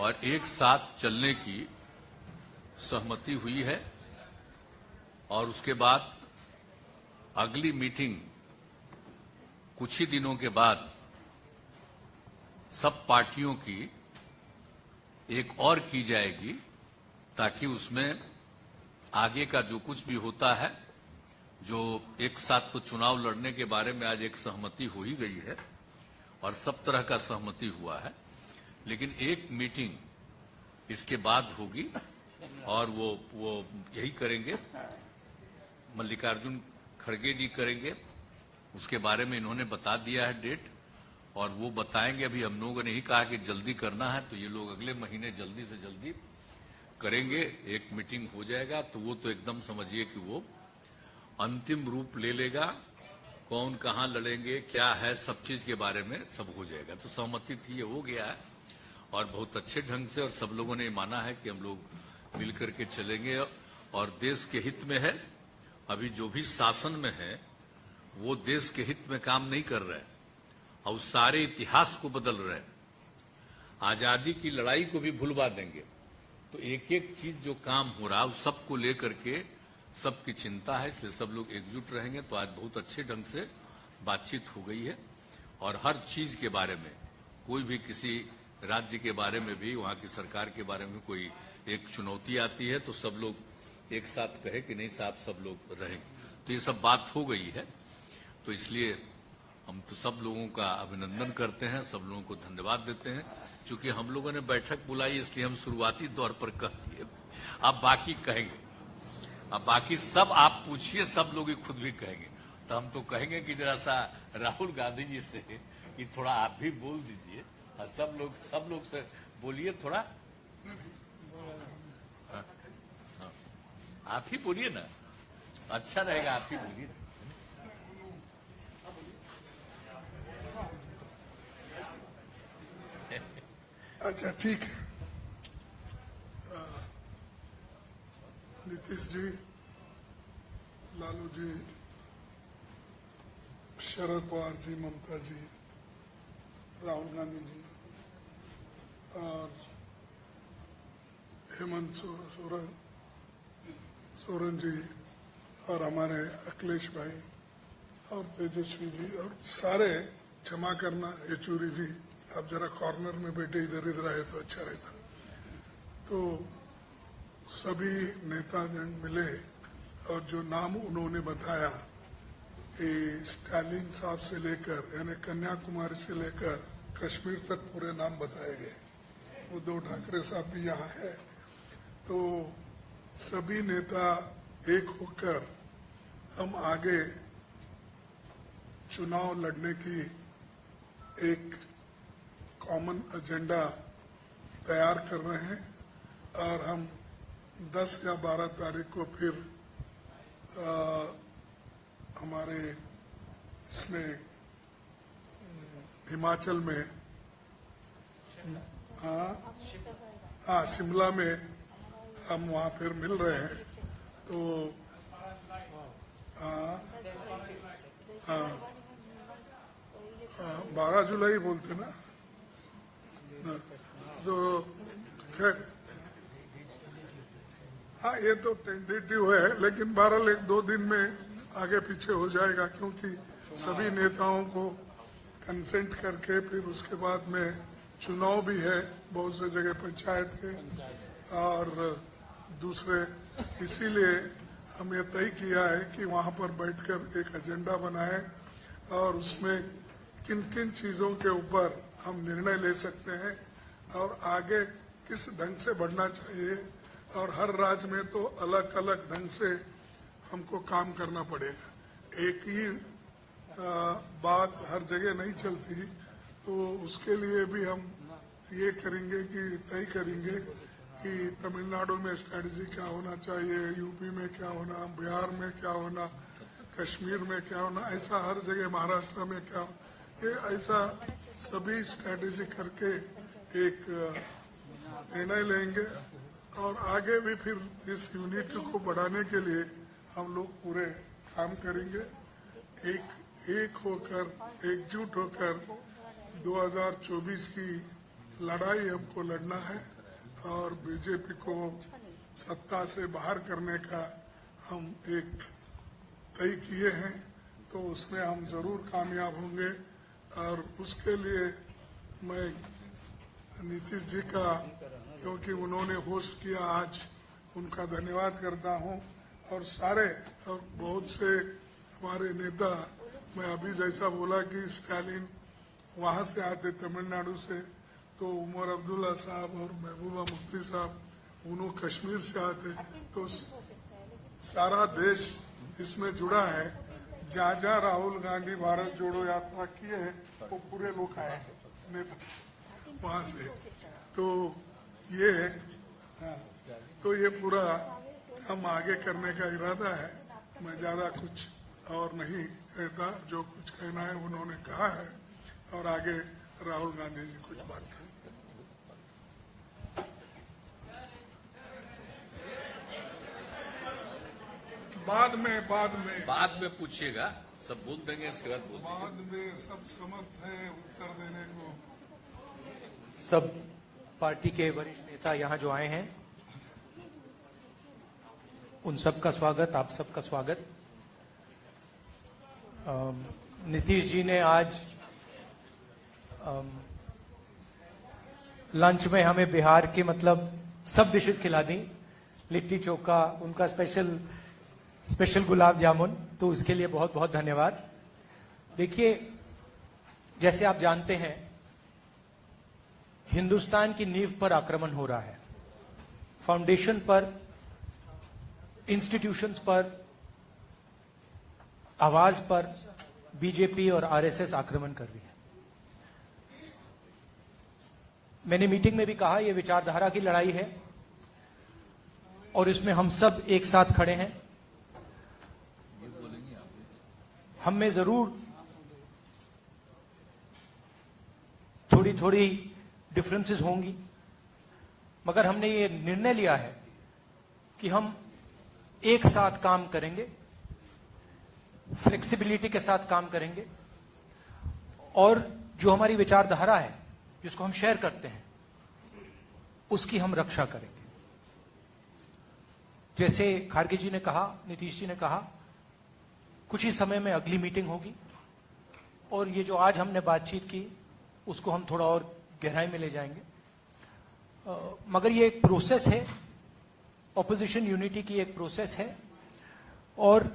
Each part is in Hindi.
और एक साथ चलने की सहमति हुई है। और उसके बाद अगली मीटिंग कुछ ही दिनों के बाद सब पार्टियों की एक और की जाएगी, ताकि उसमें आगे का जो कुछ भी होता है, जो एक साथ तो चुनाव लड़ने के बारे में आज एक सहमति हो ही गई है और सब तरह का सहमति हुआ है, लेकिन एक मीटिंग इसके बाद होगी और वो यही करेंगे, मल्लिकार्जुन खड़गे जी करेंगे। उसके बारे में इन्होंने बता दिया है डेट, और वो बताएंगे। अभी हम लोगों ने ही कहा कि जल्दी करना है, तो ये लोग अगले महीने जल्दी से जल्दी करेंगे। एक मीटिंग हो जाएगा तो वो तो एकदम समझिए कि वो अंतिम रूप ले लेगा। कौन कहाँ लड़ेंगे, क्या है, सब चीज के बारे में सब हो जाएगा। तो सहमति थी, ये हो गया है और बहुत अच्छे ढंग से, और सब लोगों ने माना है कि हम लोग मिल करके चलेंगे और देश के हित में है। अभी जो भी शासन में है वो देश के हित में काम नहीं कर रहे और सारे इतिहास को बदल रहे हैं। आजादी की लड़ाई को भी भुलवा देंगे। तो एक एक चीज जो काम हो रहा है उस सबको लेकर के सबकी चिंता है, इसलिए सब लोग एकजुट रहेंगे। तो आज बहुत अच्छे ढंग से बातचीत हो गई है और हर चीज के बारे में, कोई भी किसी राज्य के बारे में भी, वहां की सरकार के बारे में कोई एक चुनौती आती है तो सब लोग एक साथ कहे कि नहीं साहब सब लोग रहेंगे। तो ये सब बात हो गई है। तो इसलिए हम तो सब लोगों का अभिनंदन करते हैं, सब लोगों को धन्यवाद देते हैं। चूंकि हम लोगों ने बैठक बुलाई इसलिए हम शुरुआती तौर पर कह दिए, अब बाकी कहेंगे। अब बाकी सब आप पूछिए, सब लोग ही खुद भी कहेंगे। तो हम तो कहेंगे कि जरा सा राहुल गांधी जी से कि थोड़ा आप भी बोल दीजिए, और सब लोग से बोलिए थोड़ा। आप ही बोलिए ना, अच्छा रहेगा, आप ही बोलिए। अच्छा ठीक है। नीतीश जी, लालू जी, शरद पवार जी, ममता जी, राहुल गांधी जी और हेमंत सोरेन जी और हमारे अखिलेश भाई और तेजस्वी जी और सारे, क्षमा करना येचुरी जी, आप जरा कॉर्नर में बैठे इधर आए तो अच्छा रहता। तो सभी नेतागण मिले और जो नाम उन्होंने बताया, स्टालिन साहब से लेकर यानी कन्याकुमारी से लेकर कश्मीर तक पूरे नाम बताए गए। उद्धव ठाकरे साहब भी यहाँ है। तो सभी नेता एक होकर हम आगे चुनाव लड़ने की एक कॉमन एजेंडा तैयार कर रहे हैं और हम 10 या 12 तारीख को फिर हमारे इसमें हिमाचल में, हाँ शिमला में हम वहाँ फिर मिल रहे हैं। तो 12 जुलाई बोलते ना, तो खैर हाँ ये तो टेंटेटिव है, लेकिन बहरहाल 1-2 दिन में आगे पीछे हो जाएगा, क्योंकि सभी नेताओं को कंसेंट करके फिर उसके बाद में चुनाव भी है बहुत से जगह पंचायत के और दूसरे। इसीलिए हम ये तय किया है कि वहाँ पर बैठकर एक एजेंडा बनाए और उसमें किन किन चीज़ों के ऊपर हम निर्णय ले सकते हैं और आगे किस ढंग से बढ़ना चाहिए। और हर राज्य में तो अलग अलग ढंग से हमको काम करना पड़ेगा, एक ही बात हर जगह नहीं चलती। तो उसके लिए भी हम ये करेंगे कि तय करेंगे कि तमिलनाडु में स्ट्रेटजी क्या होना चाहिए, यूपी में क्या होना, बिहार में क्या होना, कश्मीर में क्या होना, ऐसा हर जगह, महाराष्ट्र में क्या, ये ऐसा सभी स्ट्रेटजी करके एक निर्णय लेंगे और आगे भी फिर इस यूनिटी को बढ़ाने के लिए हम लोग पूरे काम करेंगे। एक होकर, एकजुट होकर 2024 की लड़ाई हमको लड़ना है। और बीजेपी को सत्ता से बाहर करने का हम एक तय किए हैं, तो उसमें हम जरूर कामयाब होंगे। और उसके लिए मैं नीतीश जी का, क्योंकि उन्होंने होस्ट किया आज, उनका धन्यवाद करता हूं। और सारे और बहुत से हमारे नेता, मैं अभी जैसा बोला कि स्टालिन वहां से आते तमिलनाडु से, तो उमर अब्दुल्ला साहब और महबूबा मुफ्ती साहब उन्हों कश्मीर से आते, तो सारा देश इसमें जुड़ा है। जहाँ जहाँ राहुल गांधी भारत जोड़ो यात्रा किए है वो पूरे लोग आए हैं नेता वहां से। तो ये है, हाँ, तो ये पूरा हम आगे करने का इरादा है। मैं ज्यादा कुछ और नहीं कहता, जो कुछ कहना है उन्होंने कहा है, और आगे राहुल गांधी जी कुछ बात करें। बाद में पूछिएगा, सब बोल देंगे, इसके बाद बोल देंगे। बाद में सब समर्थ है उत्तर देने को। सब पार्टी के वरिष्ठ नेता यहाँ जो आए हैं, उन सबका स्वागत, आप सबका स्वागत। नीतीश जी ने आज लंच में हमें बिहार के मतलब सब डिशेस खिला दी, लिट्टी चोखा, उनका स्पेशल गुलाब जामुन, तो उसके लिए बहुत बहुत धन्यवाद। देखिए, जैसे आप जानते हैं, हिंदुस्तान की नींव पर आक्रमण हो रहा है, फाउंडेशन पर, इंस्टीट्यूशंस पर, आवाज पर बीजेपी और आरएसएस आक्रमण कर रही है। मैंने मीटिंग में भी कहा, यह विचारधारा की लड़ाई है और इसमें हम सब एक साथ खड़े हैं। हम में जरूर थोड़ी थोड़ी डिफरेंसेस होंगी, मगर हमने ये निर्णय लिया है कि हम एक साथ काम करेंगे, फ्लेक्सिबिलिटी के साथ काम करेंगे, और जो हमारी विचारधारा है, जिसको हम शेयर करते हैं, उसकी हम रक्षा करेंगे। जैसे खारगे जी ने कहा, नीतीश जी ने कहा, कुछ ही समय में अगली मीटिंग होगी, और ये जो आज हमने बातचीत की उसको हम थोड़ा और गहराई में ले जाएंगे। मगर ये एक प्रोसेस है, ऑपोजिशन यूनिटी की एक प्रोसेस है, और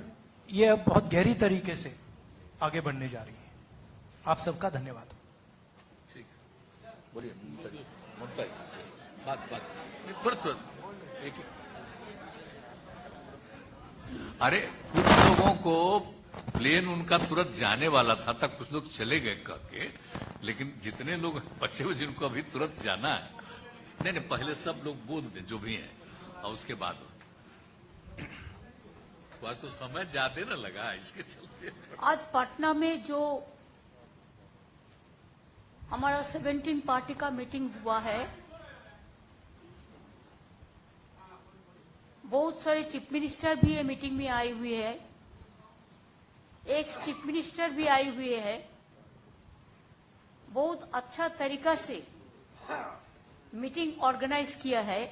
ये अब बहुत गहरी तरीके से आगे बढ़ने जा रही है। आप सबका धन्यवाद। ठीक, बोलिए मुद्दा बात तुरंत एक, अरे कुछ लोगों को प्लेन उनका तुरंत जाने वाला था, तब कुछ लोग चले गए कह के, लेकिन जितने लोग बचे हुए जिनको अभी तुरंत जाना है, नहीं पहले सब लोग बोल दें जो भी हैं, और उसके बाद आज तो समय ज्यादा न लगा इसके चलते। आज पटना में जो हमारा 17 पार्टी का मीटिंग हुआ है, बहुत सारे चीफ मिनिस्टर भी ये मीटिंग में आए हुए हैं, एक चीफ मिनिस्टर भी आए हुए हैं। बहुत अच्छा तरीका से मीटिंग ऑर्गेनाइज किया है।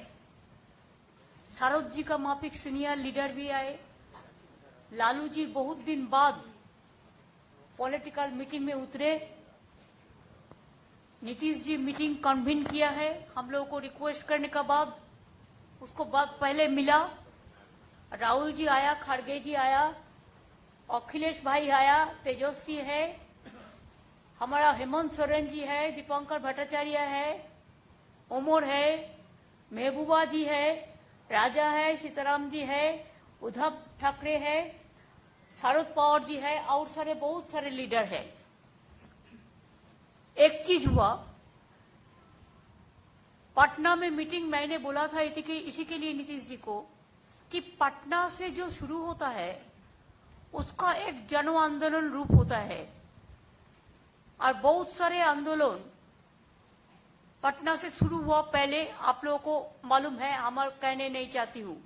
सारोद जी का माफिक सीनियर लीडर भी आए, लालू जी बहुत दिन बाद पॉलिटिकल मीटिंग में उतरे, नीतीश जी मीटिंग कन्वीन किया है हम लोगों को रिक्वेस्ट करने का बाद, उसको बाद पहले मिला, राहुल जी आया, खड़गे जी आया, अखिलेश भाई आया, तेजस्वी है, हमारा हेमंत सोरेन जी है, दीपंकर भट्टाचार्य है, उमर है, महबूबा जी है, राजा है, सीताराम जी है, उद्धव ठाकरे है, शरद पवार जी है, और सारे बहुत सारे लीडर है। एक चीज हुआ, पटना में मीटिंग मैंने बोला था इसी के लिए नीतीश जी को कि पटना से जो शुरू होता है उसका एक जन आंदोलन रूप होता है, और बहुत सारे आंदोलन पटना से शुरू हुआ। पहले आप लोगों को मालूम है, हम कहने नहीं चाहती हूँ,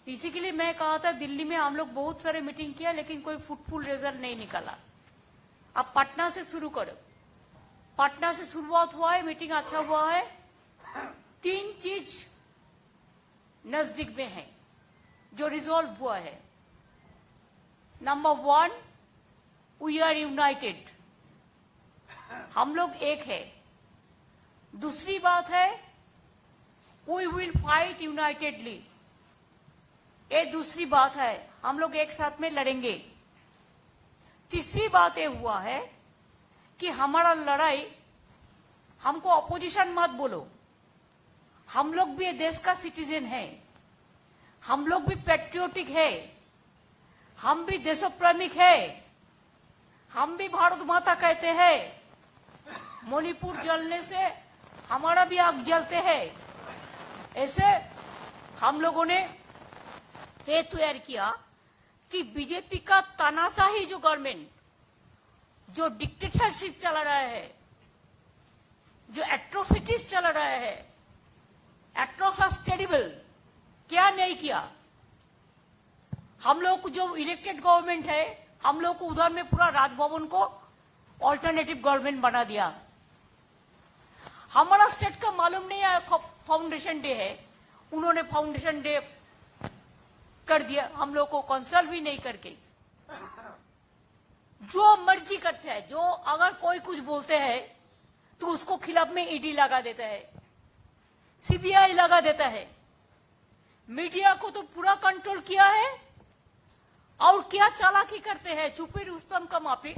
इसी के लिए मैं कहा था दिल्ली में हम लोग बहुत सारे मीटिंग किया, लेकिन कोई फ्रूटफुल रिजल्ट नहीं निकाला। अब पटना से शुरू करो, पटना से शुरुआत हुआ है, मीटिंग अच्छा हुआ है, नजदीक में है जो रिजॉल्व हुआ है। नंबर 1, वी आर यूनाइटेड, हम लोग एक है। दूसरी बात है, वी विल फाइट यूनाइटेडली, ये दूसरी बात है, हम लोग एक साथ में लड़ेंगे। तीसरी बात ये हुआ है कि हमारा लड़ाई, हमको अपोजिशन मत बोलो, हम लोग भी ये देश का सिटीजन है, हम लोग भी पैट्रियोटिक है, हम भी देशप्रेमिक है, हम भी भारत माता कहते हैं। मणिपुर जलने से हमारा भी आग जलते हैं। ऐसे हम लोगों ने ये तैयार किया कि बीजेपी का तानाशाही जो गवर्नमेंट, जो डिक्टेटरशिप चला रहा है, जो एट्रोसिटीज चला रहा है, एट्रोसिटीज टेरिबल, क्या नहीं किया। हम लोग को जो इलेक्टेड गवर्नमेंट है, हम लोग को उधर में पूरा राजभवन को ऑल्टरनेटिव गवर्नमेंट बना दिया। हमारा स्टेट का मालूम नहीं है फाउंडेशन डे है, उन्होंने फाउंडेशन डे कर दिया, हम लोग को कंसल्ट भी नहीं करके जो मर्जी करते हैं। जो अगर कोई कुछ बोलते हैं तो उसको खिलाफ में ईडी लगा देता है, सीबीआई लगा देता है। मीडिया को तो पूरा कंट्रोल किया है। और क्या चालाकी करते हैं, चुपे रुस्तम का माफी।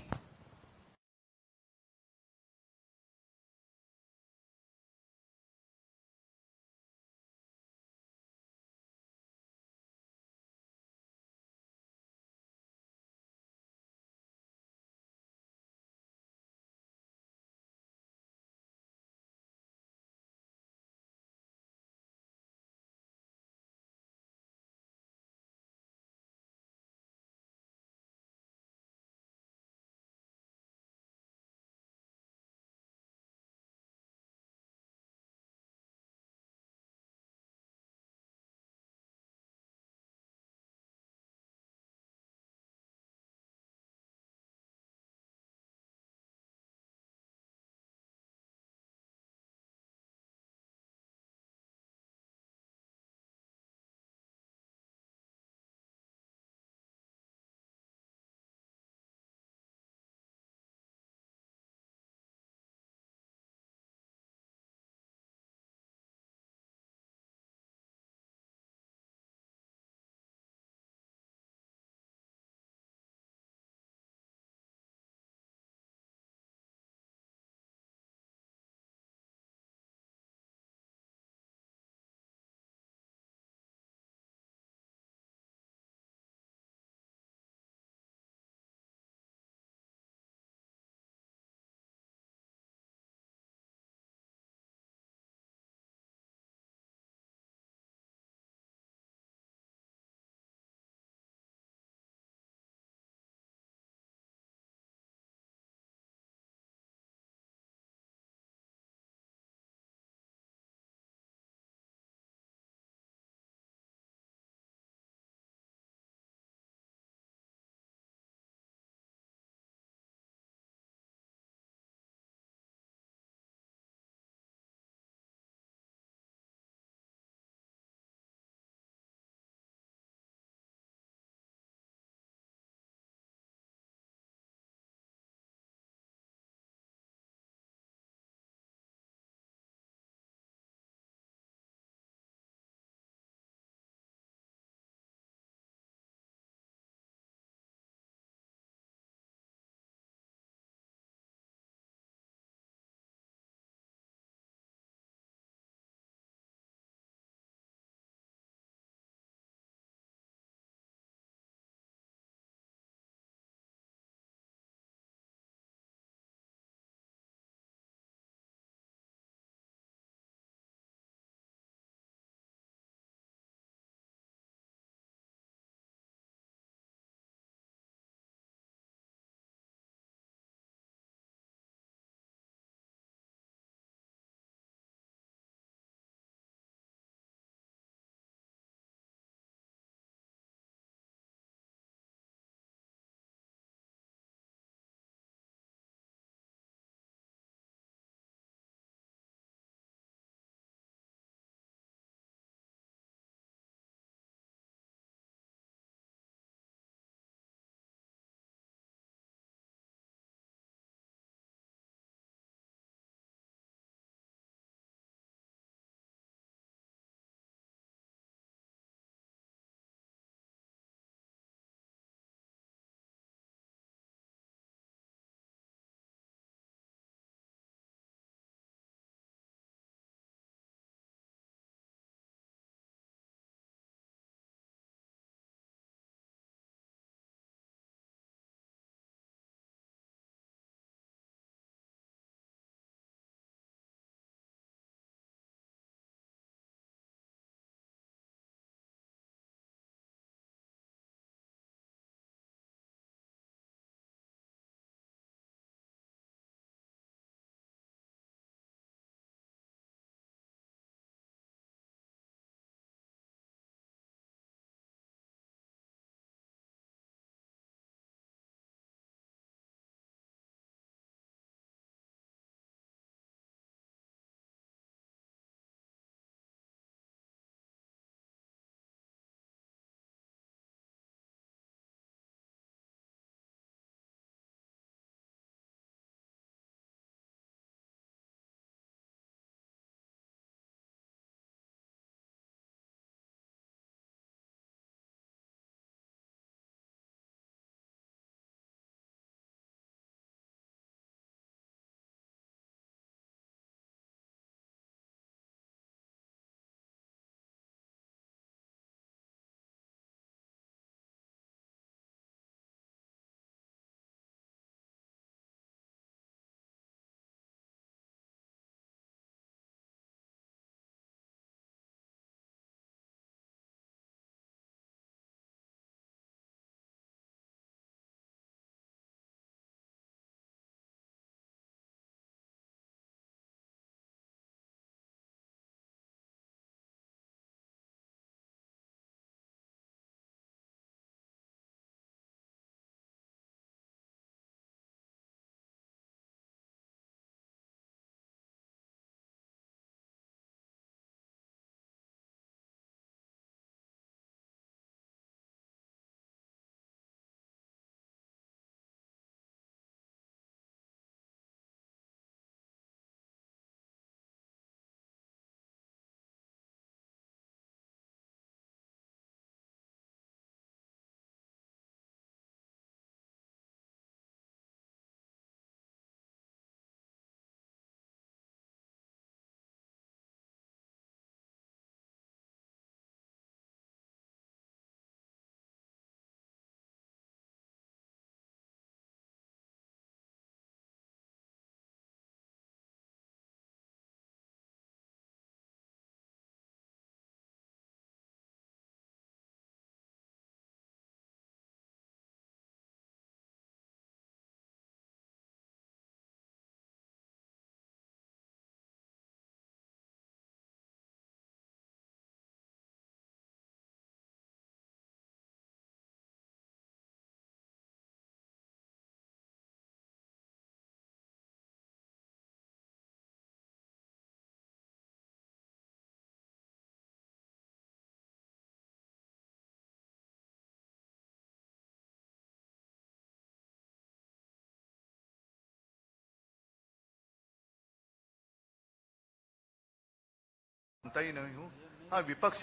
मानता ही नहीं हूं। हाँ, विपक्ष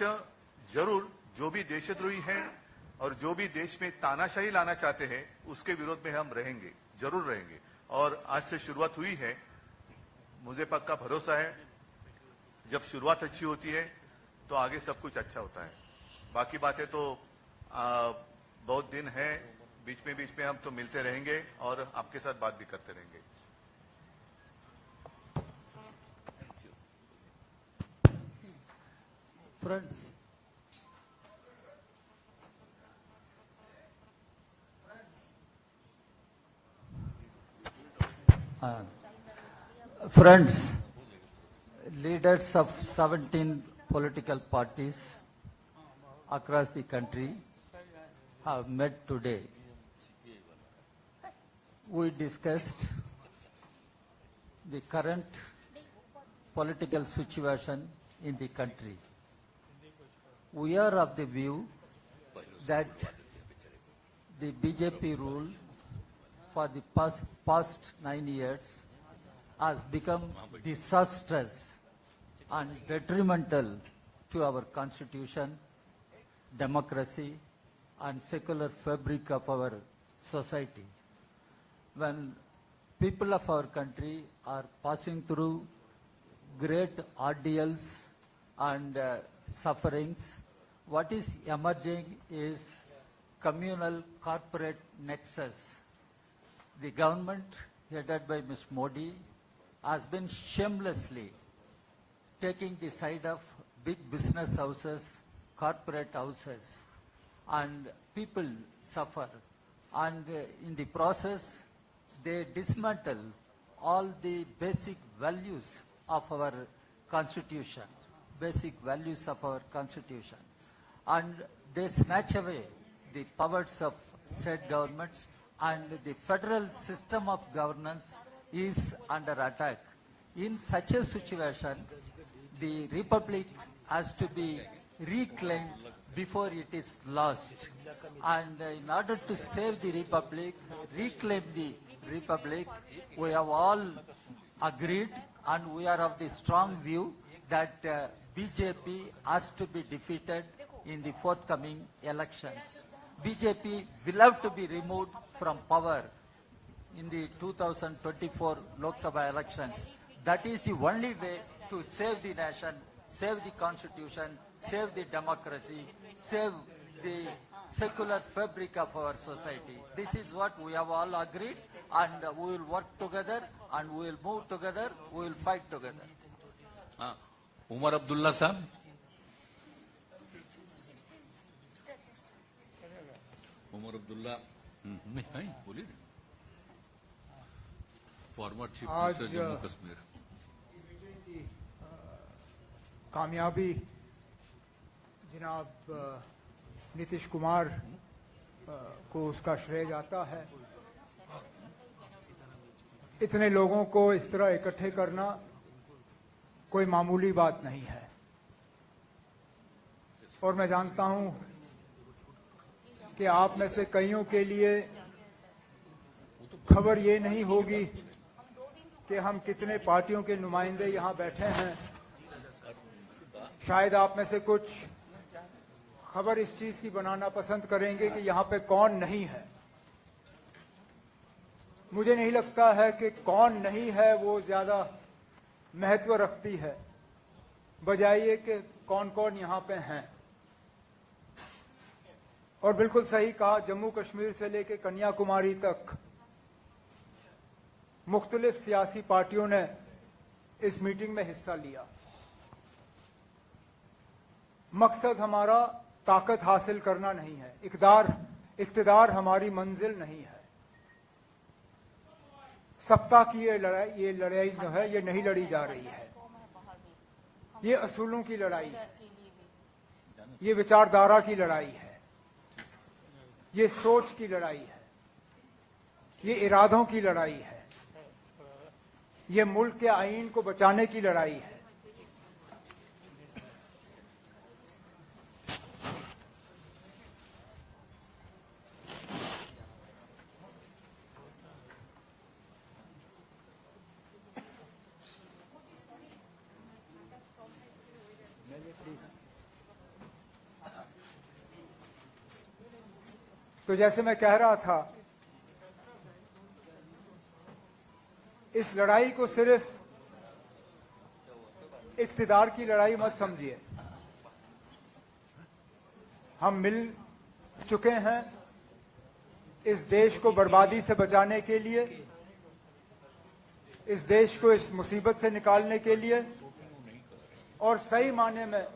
जरूर जो भी देशद्रोही हैं और जो भी देश में तानाशाही लाना चाहते हैं उसके विरोध में हम रहेंगे, जरूर रहेंगे। और आज से शुरुआत हुई है, मुझे पक्का भरोसा है जब शुरुआत अच्छी होती है तो आगे सब कुछ अच्छा होता है। बाकी बातें तो बहुत दिन है, बीच में हम तो मिलते रहेंगे और आपके साथ बात भी करते रहेंगे। Friends, friends, leaders of 17 political parties across the country have met today. We discussed the current political situation in the country. We are of the view that the BJP rule for the past 9 years has become disastrous and detrimental to our constitution, democracy, and secular fabric of our society. When people of our country are passing through great ordeals and sufferings, what is emerging is communal corporate nexus. The government headed by Ms. Modi has been shamelessly taking the side of big business houses, corporate houses, and people suffer. And in the process, they dismantle all the basic values of our constitution, and they snatch away the powers of state governments, and the federal system of governance is under attack. In such a situation, the republic has to be reclaimed before it is lost. And in order to save the republic, reclaim the republic, we have all agreed and we are of the strong view that BJP has to be defeated in the forthcoming elections. BJP will have to be removed from power in the 2024 Lok Sabha elections. That is the only way to save the nation, save the constitution, save the democracy, save the secular fabric of our society. This is what we have all agreed, and we will work together and we will move together, we will fight together. हाँ, उमर अब्दुल्ला साहब। उमर अब्दुल्ला नहीं बोलिए, former chief minister Jammu Kashmir. कामयाबी जनाब नीतीश कुमार को उसका श्रेय जाता है। इतने लोगों को इस तरह इकट्ठे करना कोई मामूली बात नहीं है, और मैं जानता हूं कि आप में से कईयों के लिए खबर ये नहीं होगी कि हम कितने पार्टियों के नुमाइंदे यहां बैठे हैं। शायद आप में से कुछ खबर इस चीज की बनाना पसंद करेंगे कि यहां पे कौन नहीं है। मुझे नहीं लगता है कि कौन नहीं है वो ज्यादा महत्व रखती है, बजाय ये कि कौन कौन यहां पे हैं। और बिल्कुल सही कहा, जम्मू कश्मीर से लेकर कन्याकुमारी तक मुख्तलिफ सियासी पार्टियों ने इस मीटिंग में हिस्सा लिया। मकसद हमारा ताकत हासिल करना नहीं है, इक़्तिदार हमारी मंजिल नहीं है। सत्ता की ये लड़ाई जो है ये नहीं लड़ी जा रही है। ये असूलों की लड़ाई है, ये विचारधारा की लड़ाई है, ये सोच की लड़ाई है, ये इरादों की लड़ाई है, ये मुल्क के आईन को बचाने की लड़ाई है। तो जैसे मैं कह रहा था, इस लड़ाई को सिर्फ इख्तिदार की लड़ाई मत समझिए। हम मिल चुके हैं इस देश को बर्बादी से बचाने के लिए, इस देश को इस मुसीबत से निकालने के लिए, और सही मायने में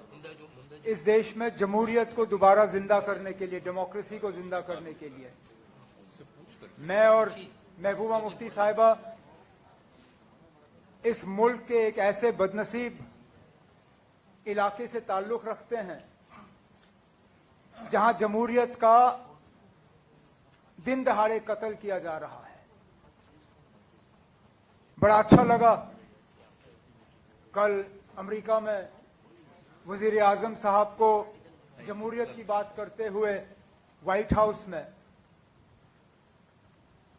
इस देश में जमहूरियत को दोबारा जिंदा करने के लिए, डेमोक्रेसी को जिंदा करने के लिए। मैं और महबूबा मुफ्ती साहिबा इस मुल्क के एक ऐसे बदनसीब इलाके से ताल्लुक रखते हैं जहां जमहूरियत का दिन दहाड़े कत्ल किया जा रहा है। बड़ा अच्छा लगा कल अमेरिका में वजीर आजम साहब को जमहूरियत की बात करते हुए व्हाइट हाउस में,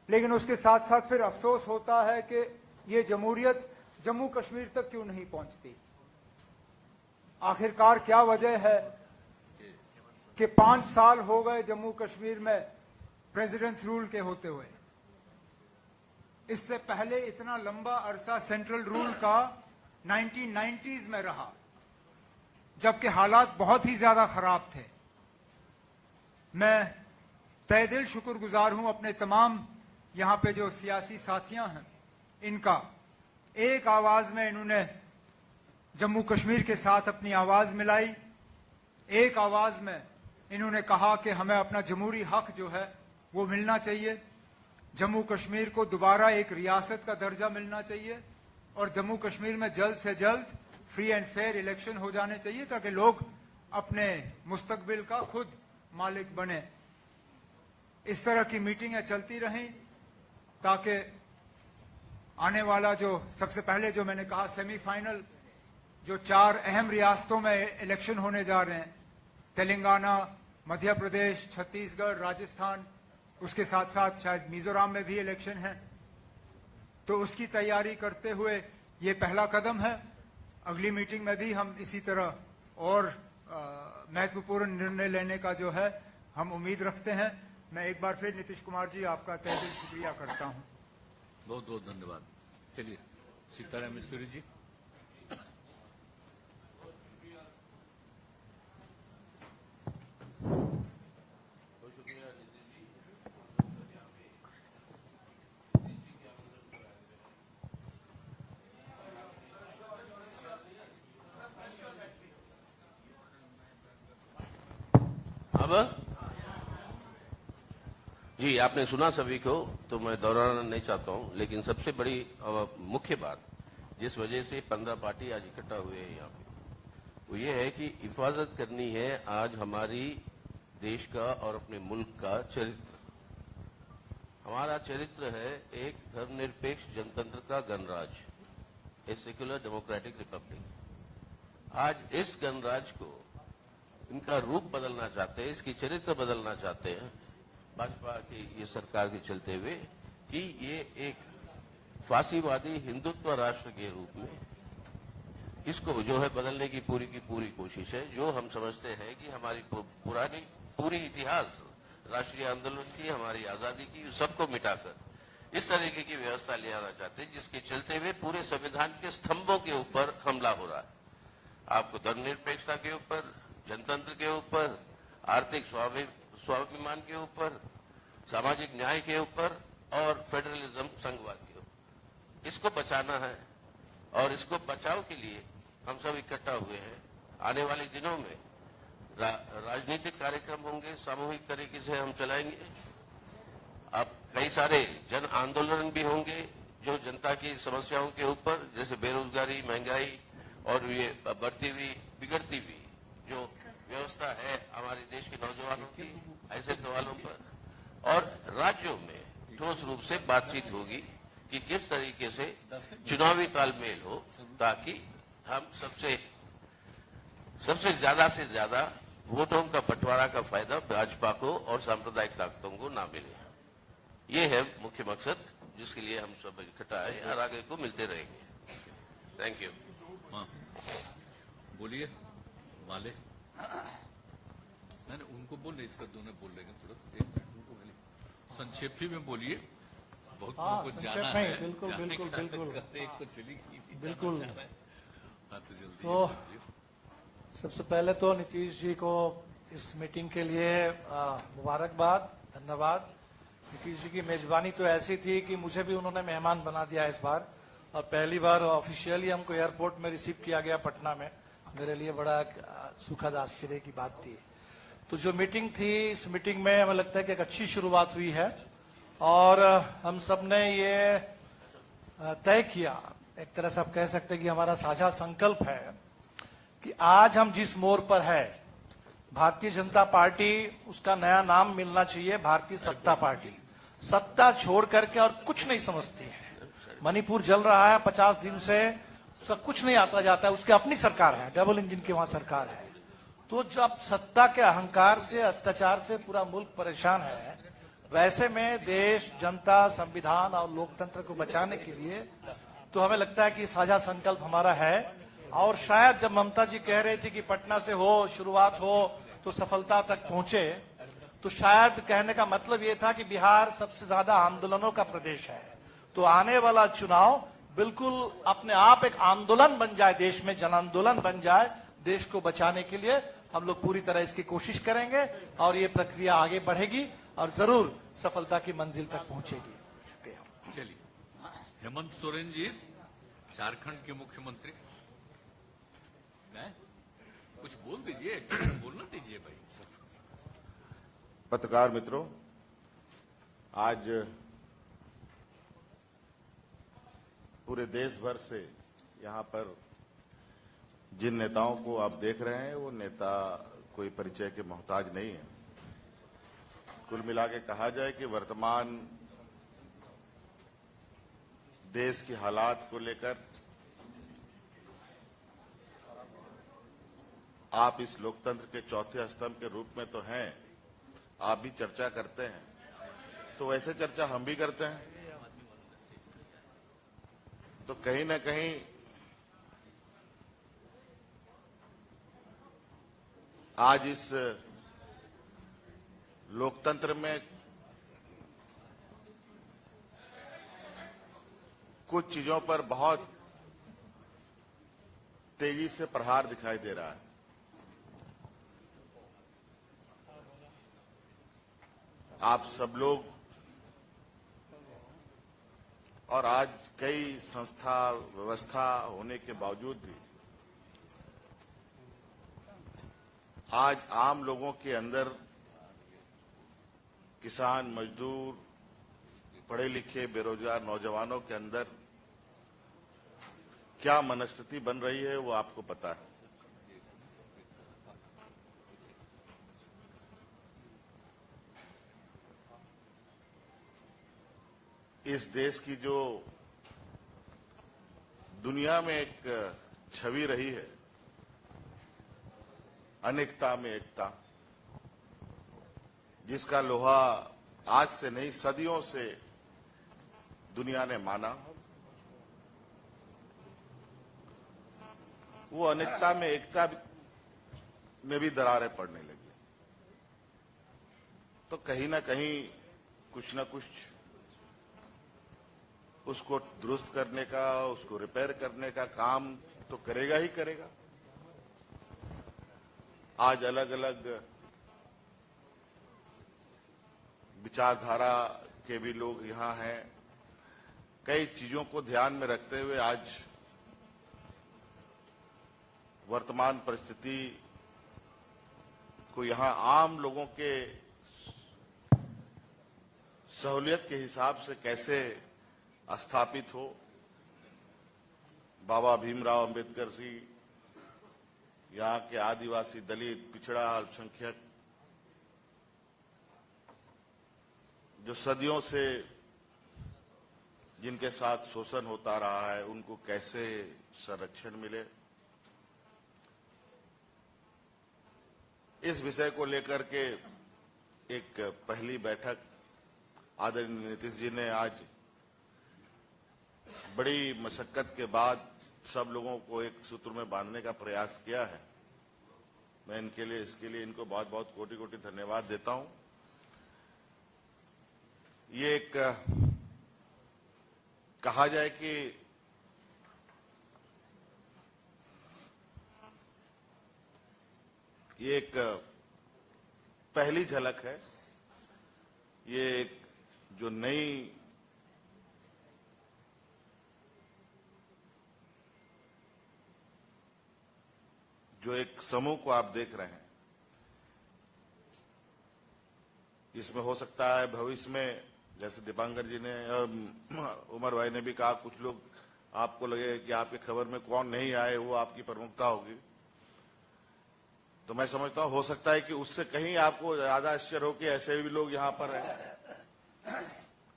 लेकिन उसके साथ साथ फिर अफसोस होता है कि ये जमहूरियत जम्मू कश्मीर तक क्यों नहीं पहुंचती। आखिरकार क्या वजह है कि 5 साल हो गए जम्मू कश्मीर में प्रेसिडेंट्स रूल के होते हुए। इससे पहले इतना लंबा अरसा सेंट्रल रूल का 1990s में रहा, जबकि हालात बहुत ही ज्यादा खराब थे। मैं तहे दिल शुक्रगुजार हूं अपने तमाम यहां पे जो सियासी साथियां हैं, इनका एक आवाज में इन्होंने जम्मू कश्मीर के साथ अपनी आवाज मिलाई। एक आवाज में इन्होंने कहा कि हमें अपना जमहूरी हक जो है वो मिलना चाहिए, जम्मू कश्मीर को दोबारा एक रियासत का दर्जा मिलना चाहिए, और जम्मू कश्मीर में जल्द से जल्द फ्री एंड फेयर इलेक्शन हो जाने चाहिए ताकि लोग अपने मुस्तकबिल का खुद मालिक बने। इस तरह की मीटिंगें चलती रहें ताकि आने वाला जो सबसे पहले जो मैंने कहा सेमीफाइनल, जो 4 अहम रियासतों में इलेक्शन होने जा रहे हैं, तेलंगाना, मध्य प्रदेश, छत्तीसगढ़, राजस्थान, उसके साथ साथ शायद मिजोरम में भी इलेक्शन है, तो उसकी तैयारी करते हुए ये पहला कदम है। अगली मीटिंग में भी हम इसी तरह और महत्वपूर्ण निर्णय लेने का जो है हम उम्मीद रखते हैं। मैं एक बार फिर नीतीश कुमार जी आपका तहे दिल शुक्रिया करता हूं। बहुत बहुत धन्यवाद। चलिए सीताराम येचुरी जी। अब जी आपने सुना सभी को, तो मैं दोहराना नहीं चाहता हूं, लेकिन सबसे बड़ी मुख्य बात जिस वजह से 15 पार्टी आज इकट्ठा हुए हैं यहाँ पे, वो ये है कि हिफाजत करनी है आज हमारी देश का और अपने मुल्क का चरित्र। हमारा चरित्र है एक धर्मनिरपेक्ष जनतंत्र का गणराज, ए सेक्युलर डेमोक्रेटिक रिपब्लिक। आज इस गणराज को इनका रूप बदलना चाहते हैं, इसकी चरित्र बदलना चाहते हैं भाजपा की ये सरकार के चलते हुए कि ये एक फांसीवादी हिंदुत्व राष्ट्र के रूप में इसको जो है बदलने की पूरी कोशिश है। जो हम समझते हैं कि हमारी पूरी इतिहास राष्ट्रीय आंदोलन की, हमारी आजादी की, सबको मिटाकर इस तरीके की व्यवस्था ले आना चाहते हैं जिसके चलते हुए पूरे संविधान के स्तंभों के ऊपर हमला हो रहा है। आपको धर्मनिरपेक्षता के ऊपर, जनतंत्र के ऊपर, आर्थिक स्वाभिमान के ऊपर, सामाजिक न्याय के ऊपर और फेडरलिज्म संघवाद के ऊपर, इसको बचाना है। और इसको बचाव के लिए हम सब इकट्ठा हुए हैं। आने वाले दिनों में राजनीतिक कार्यक्रम होंगे, सामूहिक तरीके से हम चलाएंगे। अब कई सारे जन आंदोलन भी होंगे जो जनता की समस्याओं के ऊपर, जैसे बेरोजगारी, महंगाई और ये बढ़ती हुई बिगड़ती हुई जो व्यवस्था है हमारे देश के नौजवानों की, ऐसे सवालों पर। और राज्यों में ठोस रूप से बातचीत होगी कि किस तरीके से चुनावी तालमेल हो ताकि हम सबसे ज्यादा से ज्यादा वोटों का बंटवारा का फायदा भाजपा को और सांप्रदायिक ताकतों को ना मिले। ये है मुख्य मकसद जिसके लिए हम सब इकट्ठा है और आगे को मिलते रहेंगे। Thank you. हाँ बोलिए। माले नहीं उनको बोले, इसका दोनों बोल लेंगे तुरंत। एक मिनट उनको बोलिए, संक्षेप ही में बोलिए, बहुत लोगों को संक्षेप जाना में, है। बिल्कुल, जाने बिल्कुल, का बिल्कुल। एक तो चली गई, बिल्कुल। जाना चाह रहा है। हाँ, तो जल्दी तो बोलिए। सबसे पहले तो नीतीश जी को इस मीटिंग के लिए मुबारकबाद, धन्यवाद। नीतीश जी की मेजबानी तो ऐसी थी कि मुझे भी उन्होंने मेहमान बना दिया इस बार, और पहली बार ऑफिशियली हमको एयरपोर्ट में रिसीव किया गया पटना में। मेरे लिए बड़ा सुखद आश्चर्य की बात थी। तो जो मीटिंग थी, इस मीटिंग में हमें लगता है कि एक अच्छी शुरुआत हुई है, और हम सब ने ये तय किया, एक तरह से आप कह सकते हैं कि हमारा साझा संकल्प है कि आज हम जिस मोड़ पर है, भारतीय जनता पार्टी, उसका नया नाम मिलना चाहिए भारतीय सत्ता पार्टी। सत्ता छोड़ करके और कुछ नहीं समझती है। मणिपुर जल रहा है 50 दिन से, उसका कुछ नहीं आता जाता है, उसकी अपनी सरकार है, डबल इंजन की वहां सरकार है। तो जब सत्ता के अहंकार से, अत्याचार से पूरा मुल्क परेशान है, वैसे में देश, जनता, संविधान और लोकतंत्र को बचाने के लिए तो हमें लगता है कि साझा संकल्प हमारा है। और शायद जब ममता जी कह रही थी कि पटना से हो, शुरुआत हो तो सफलता तक पहुंचे, तो शायद कहने का मतलब ये था कि बिहार सबसे ज्यादा आंदोलनों का प्रदेश है। तो आने वाला चुनाव बिल्कुल अपने आप एक आंदोलन बन जाए, देश में जन आंदोलन बन जाए। देश को बचाने के लिए हम लोग पूरी तरह इसकी कोशिश करेंगे, और ये प्रक्रिया आगे बढ़ेगी और जरूर सफलता की मंजिल तक पहुंचेगी। शुक्रिया। चलिए, हेमंत सोरेन जी, झारखंड के मुख्यमंत्री, कुछ बोल दीजिए, बोलना दीजिए भाई। पत्रकार मित्रों, आज पूरे देश भर से यहाँ पर जिन नेताओं को आप देख रहे हैं, वो नेता कोई परिचय के मोहताज नहीं है। कुल मिला के कहा जाए कि वर्तमान देश की हालात को लेकर आप इस लोकतंत्र के चौथे स्तंभ के रूप में तो हैं, आप भी चर्चा करते हैं, तो वैसे चर्चा हम भी करते हैं। तो कहीं ना कहीं आज इस लोकतंत्र में कुछ चीजों पर बहुत तेजी से प्रहार दिखाई दे रहा है। आप सब लोग और आज कई संस्था व्यवस्था होने के बावजूद भी आज आम लोगों के अंदर, किसान, मजदूर, पढ़े लिखे, बेरोजगार नौजवानों के अंदर क्या मनस्थिति बन रही है वो आपको पता है। इस देश की जो दुनिया में एक छवि रही है, अनेकता में एकता, जिसका लोहा आज से नहीं सदियों से दुनिया ने माना, वो अनेकता में एकता में भी दरारें पड़ने लगी। तो कहीं ना कहीं कुछ ना कुछ उसको दुरुस्त करने का, उसको रिपेयर करने का काम तो करेगा ही करेगा। आज अलग अलग विचारधारा के भी लोग यहाँ हैं। कई चीजों को ध्यान में रखते हुए आज वर्तमान परिस्थिति को यहाँ आम लोगों के सहूलियत के हिसाब से कैसे स्थापित हो। बाबा भीमराव अंबेडकर जी, यहाँ के आदिवासी, दलित, पिछड़ा, अल्पसंख्यक, जो सदियों से जिनके साथ शोषण होता रहा है, उनको कैसे संरक्षण मिले, इस विषय को लेकर के एक पहली बैठक आदरणीय नीतीश जी ने आज बड़ी मशक्कत के बाद सब लोगों को एक सूत्र में बांधने का प्रयास किया है। मैं इसके लिए इनको बहुत बहुत कोटि कोटि धन्यवाद देता हूं। ये एक कहा जाए कि ये एक पहली झलक है। ये एक जो नई जो एक समूह को आप देख रहे हैं, इसमें हो सकता है भविष्य में, जैसे दीपांकर जी ने उमर भाई ने भी कहा, कुछ लोग आपको लगे कि आपके खबर में कौन नहीं आए वो आपकी प्रमुखता होगी, तो मैं समझता हूं हो सकता है कि उससे कहीं आपको ज्यादा आश्चर्य हो कि ऐसे भी लोग यहां पर हैं।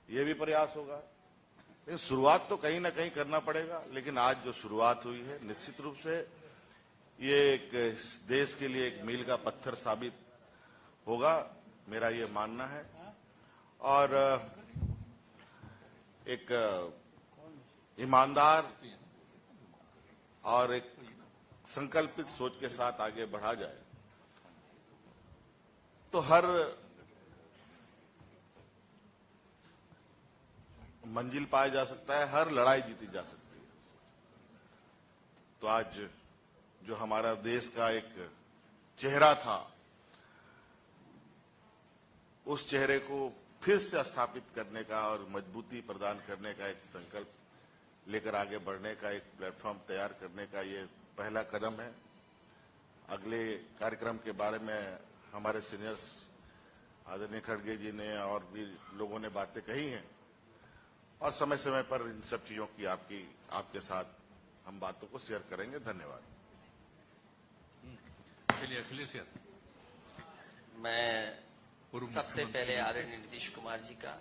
ये भी प्रयास होगा, लेकिन शुरुआत तो कहीं ना कहीं करना पड़ेगा। लेकिन आज जो शुरुआत हुई है, निश्चित रूप से ये एक देश के लिए एक मील का पत्थर साबित होगा, मेरा ये मानना है। और एक ईमानदार और एक संकल्पित सोच के साथ आगे बढ़ा जाए तो हर मंजिल पाया जा सकता है, हर लड़ाई जीती जा सकती है। तो आज जो हमारा देश का एक चेहरा था, उस चेहरे को फिर से स्थापित करने का और मजबूती प्रदान करने का एक संकल्प लेकर आगे बढ़ने का एक प्लेटफॉर्म तैयार करने का ये पहला कदम है। अगले कार्यक्रम के बारे में हमारे सीनियर्स आदरणीय खड़गे जी ने और भी लोगों ने बातें कही हैं, और समय समय पर इन सब चीजों की आपके साथ हम बातों को शेयर करेंगे। धन्यवाद। चलिए अखिलेश यादव। मैं पूर्व सबसे मुख्यमंत्री पहले आदरणीय नीतीश कुमार जी का,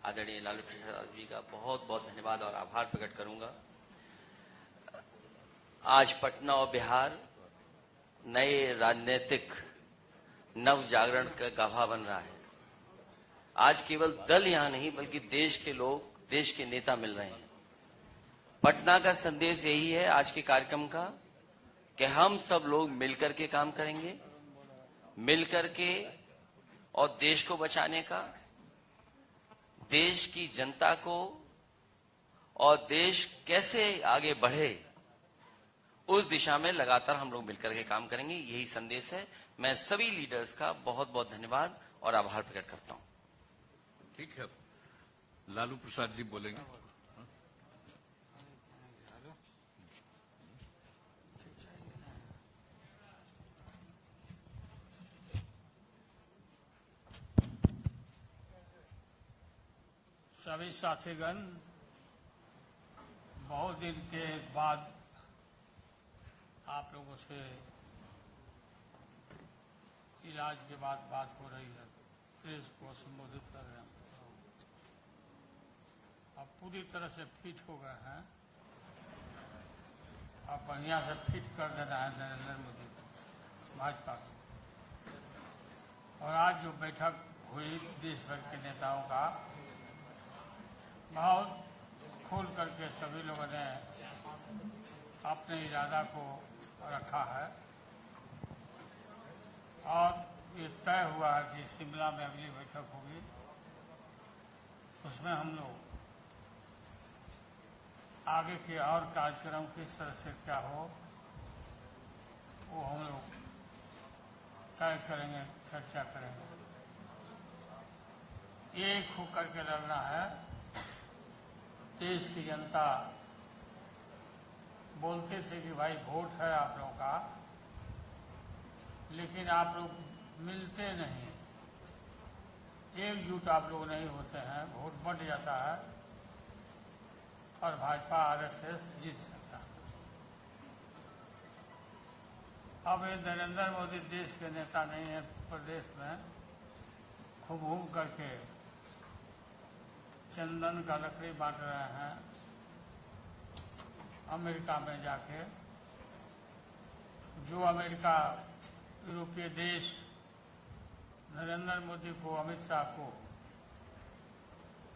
आदरणीय लालू प्रसाद जी का बहुत बहुत धन्यवाद और आभार प्रकट करूंगा। आज पटना और बिहार नए राजनीतिक नव जागरण का गाभा बन रहा है। आज केवल दल यहां नहीं बल्कि देश के लोग, देश के नेता मिल रहे हैं। पटना का संदेश यही है आज के कार्यक्रम का कि हम सब लोग मिलकर के काम करेंगे, मिलकर के, और देश को बचाने का, देश की जनता को, और देश कैसे आगे बढ़े उस दिशा में लगातार हम लोग मिलकर के काम करेंगे। यही संदेश है। मैं सभी लीडर्स का बहुत बहुत धन्यवाद और आभार प्रकट करता हूं। ठीक है, लालू प्रसाद जी बोलेंगे। सभी साथीगण, बहुत दिन के बाद आप लोगों से इलाज के बाद बात हो रही है। प्रेस को संबोधित कर रहे हैं। अब पूरी तरह से फिट हो गए हैं। अब बढ़िया से फिट कर देना है नरेंद्र मोदी को, भाजपा को। और आज जो बैठक हुई देश भर के नेताओं का, बहुत खोल करके सभी लोगों ने अपने इरादा को रखा है, और ये तय हुआ है कि शिमला में अगली बैठक होगी। उसमें हम लोग आगे के और कार्यक्रम किस तरह से क्या हो वो हम लोग तय करेंगे, चर्चा करेंगे। एक होकर के लड़ना है। देश की जनता बोलते थे कि भाई वोट है आप लोगों का, लेकिन आप लोग मिलते नहीं, एकजुट आप लोग नहीं होते हैं, वोट बढ़ जाता है और भाजपा आरएसएस जीत सकता है। अब ये नरेंद्र मोदी देश के नेता नहीं है, प्रदेश में खूब घूम करके चंदन का लकड़ी बांट रहे हैं। अमेरिका में जाके जो अमेरिका, यूरोपीय देश नरेंद्र मोदी को, अमित शाह को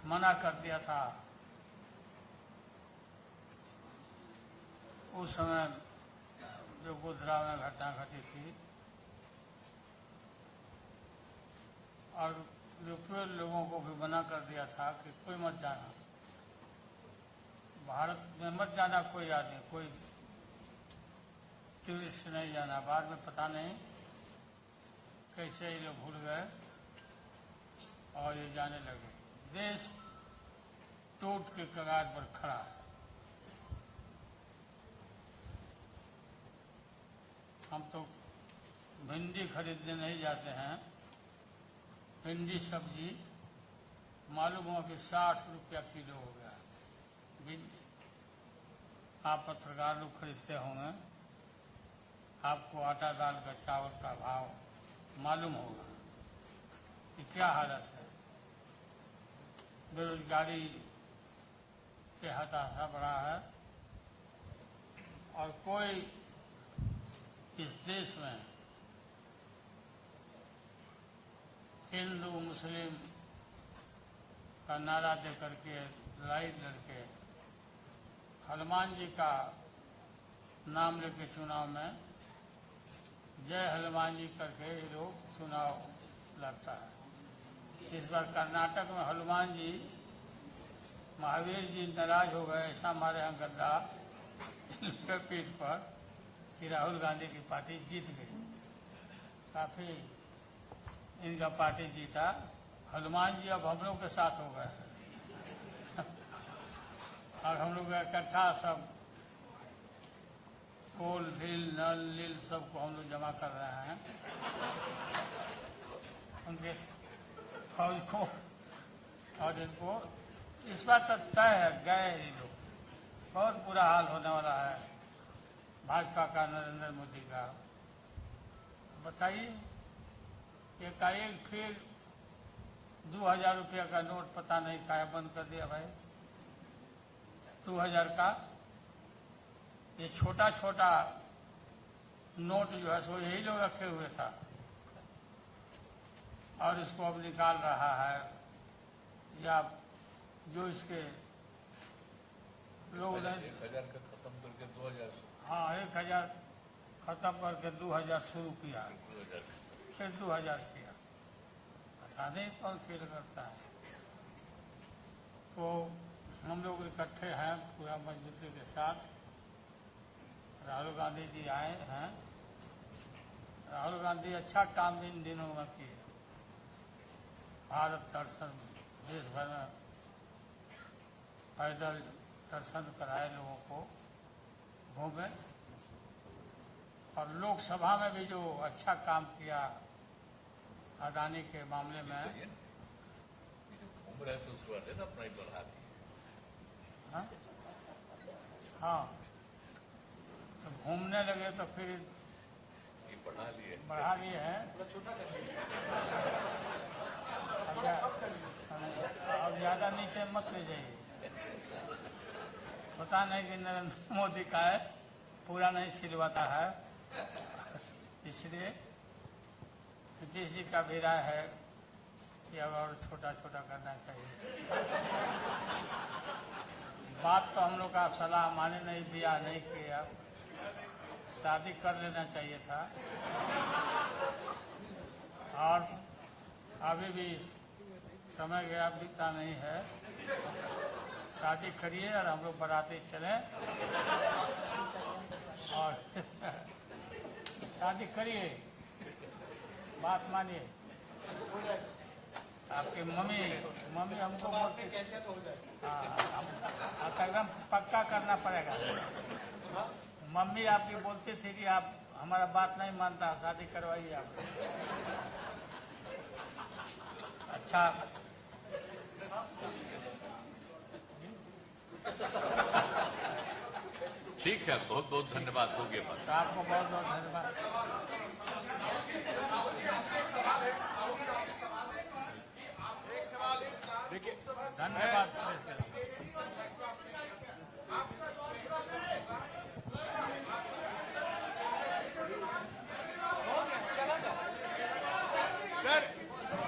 मना कर दिया था, उस समय जो गोधरा में घटना घटी थी, और यूरोपीय लोगों को भी मना कर दिया था कि कोई मत जाना, भारत में मत जाना कोई आदमी, कोई टूरिस्ट नहीं जाना। बाद में पता नहीं कैसे ये लोग भूल गए और ये जाने लगे। देश टूट के कगार पर खड़ा है। हम तो भिंडी खरीदने नहीं जाते हैं, भिंडी सब्जी मालूम हुआ कि 60 रुपया किलो हो गया भिंडी। आप पत्रकार लोग खरीदते होंगे, आपको आटा दाल का चावल का भाव मालूम होगा कि क्या हालत है। बेरोजगारी के हताशा बढ़ा है और कोई इस देश में हिंदू मुस्लिम का नारा दे करके लड़ाई लड़के हनुमान जी का नाम लेके चुनाव में जय हनुमान जी करके ये लोग चुनाव लड़ता है। इस बार कर्नाटक में हनुमान जी महावीर जी नाराज हो गए, ऐसा हमारे यहाँ गद्दा पीठ पर कि राहुल गांधी की पार्टी जीत गई। काफी इनका पार्टी जीता, हनुमान जी अब हम लोग के साथ हो गए और हम लोग इकट्ठा सब कोल ढील नल नील सबको हम लोग जमा कर रहे हैं उनके फौज को। और इनको इस बात तक तय है, गए ये लोग, बहुत बुरा हाल होने वाला है भाजपा का, नरेंद्र मोदी का। बताइए, एकाएक फिर 2000 रुपया का नोट पता नहीं काहे बंद कर दिया भाई। 2000 का ये छोटा छोटा नोट जो है सो यही लोग रखे हुए था और इसको अब निकाल रहा है, या जो इसके लोग 1000 का खत्म करके 2000। हाँ, 1000 खत्म करके 2000 शुरू किया, फिर 2000 किया। पता नहीं कौन फेल करता है। तो हम लोग इकट्ठे हैं पूरा मजबूती के साथ। राहुल गांधी जी आए हैं। राहुल गांधी अच्छा काम इन दिनों में किए। भारत दर्शन देश भर में पैदल दर्शन कराए, लोगों को घूमे, और लोकसभा में भी जो अच्छा काम किया अदानी के मामले में। घूम रहे तो उसको ना अपना ही बढ़ा दिए। हाँ, तो घूमने लगे तो फिर ये बढ़ा लिए हैं। अब ज्यादा नीचे मत ले जाइए। पता नहीं कि नरेंद्र मोदी का है, पूरा नहीं सिलवाता है, इसलिए नीतीश जी का भी राय है कि अब और छोटा छोटा करना चाहिए। बात तो हम लोग का सलाह माने नहीं, दिया नहीं किया, शादी कर लेना चाहिए था। और अभी भी समय गया, बीता नहीं है। शादी करिए और हम लोग बाराती चलें और शादी करिए, बात मानिए। आपकी मम्मी हमको बोलती, हाँ, एकदम पक्का करना पड़ेगा। मम्मी आपकी बोलती थी कि आप हमारा बात नहीं मानता, शादी करवाइए आप। अच्छा, ठीक है, बहुत बहुत धन्यवाद। हो गया बस। आपको बहुत बहुत धन्यवाद। धन्यवाद।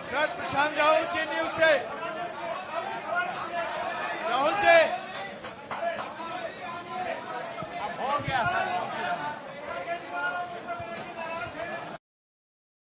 सर प्रशांत राहुल जी न्यूज से